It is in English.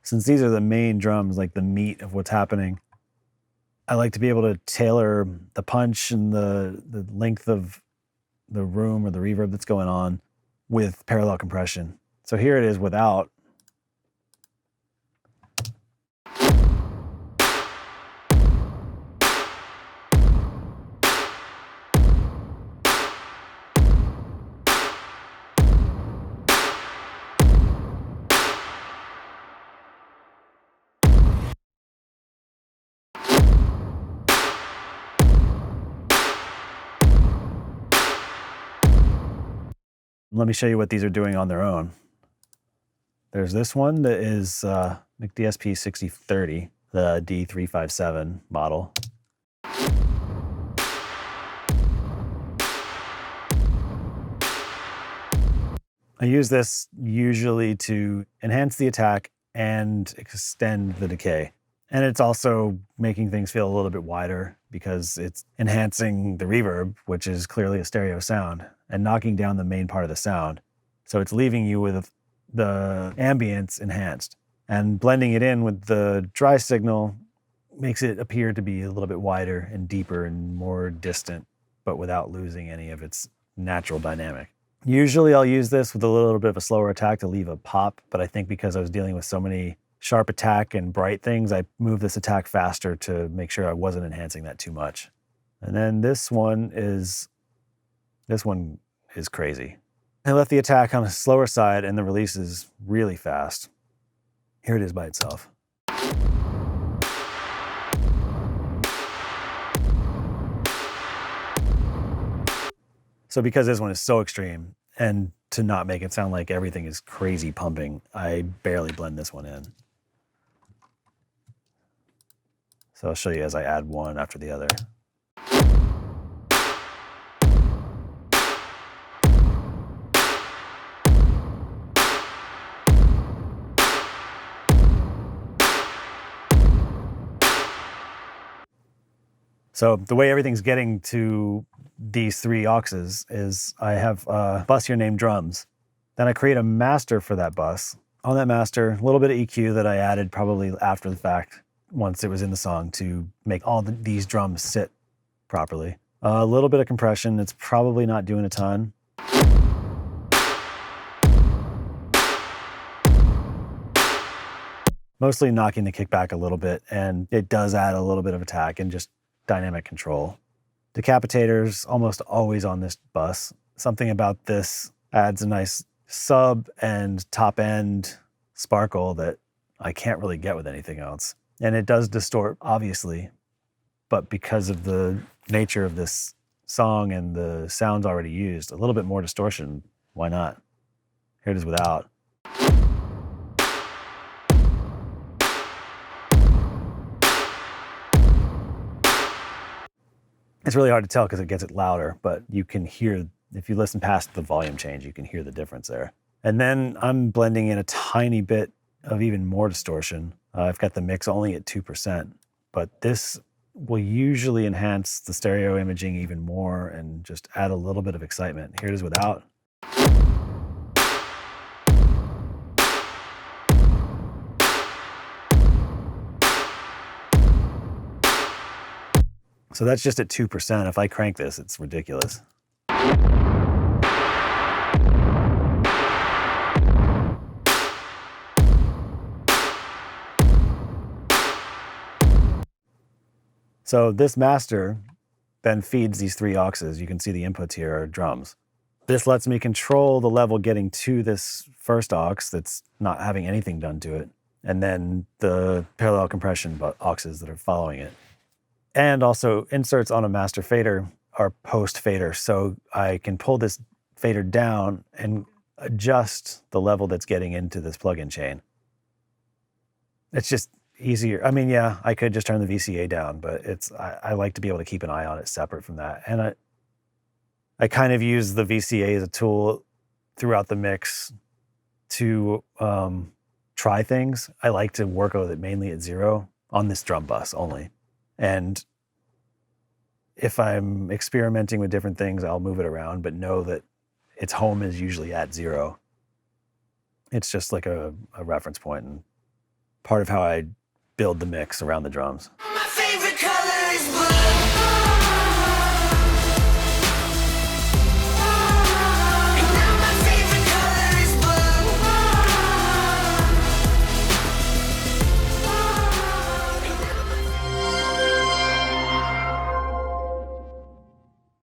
Since these are the main drums, like the meat of what's happening, I like to be able to tailor the punch and the length of the room or the reverb that's going on with parallel compression. So here it is without. Let me show you what these are doing on their own. There's this one that is McDSP 6030, the D357 model. I use this usually to enhance the attack and extend the decay. And it's also making things feel a little bit wider because it's enhancing the reverb, which is clearly a stereo sound, and knocking down the main part of the sound. So it's leaving you with the ambience enhanced. And blending it in with the dry signal makes it appear to be a little bit wider and deeper and more distant, but without losing any of its natural dynamic. Usually I'll use this with a little bit of a slower attack to leave a pop, but I think because I was dealing with so many sharp attack and bright things, I moved this attack faster to make sure I wasn't enhancing that too much. And then this one is crazy. I left the attack on the slower side and the release is really fast. Here it is by itself. So because this one is so extreme, and to not make it sound like everything is crazy pumping, I barely blend this one in. So I'll show you as I add one after the other. So the way everything's getting to these three auxes is I have a bus here named drums. Then I create a master for that bus. On that master, a little bit of EQ that I added probably after the fact, once it was in the song, to make all these drums sit properly. A little bit of compression. It's probably not doing a ton. Mostly knocking the kick back a little bit, and it does add a little bit of attack and just dynamic control. Decapitators almost always on this bus. Something about this adds a nice sub and top end sparkle that I can't really get with anything else. And it does distort, obviously, but because of the nature of this song and the sounds already used, a little bit more distortion, why not? Here it is without. It's really hard to tell because it gets it louder, but you can hear, if you listen past the volume change, you can hear the difference there. And then I'm blending in a tiny bit of even more distortion. I've got the mix only at 2%, but this will usually enhance the stereo imaging even more and just add a little bit of excitement. Here it is without. So that's just at 2%. If I crank this, it's ridiculous. So this master then feeds these three auxes. You can see the inputs here are drums. This lets me control the level getting to this first aux that's not having anything done to it, and then the parallel compression auxes that are following it. And also inserts on a master fader are post fader, so I can pull this fader down and adjust the level that's getting into this plugin chain. It's just easier. I mean, yeah, I could just turn the VCA down, but I like to be able to keep an eye on it separate from that. And I kind of use the VCA as a tool throughout the mix to try things. I like to work with it mainly at 0 on this drum bus only. And if I'm experimenting with different things, I'll move it around, but know that its home is usually at 0. It's just like a reference point and part of how I build the mix around the drums. My favorite color is blue.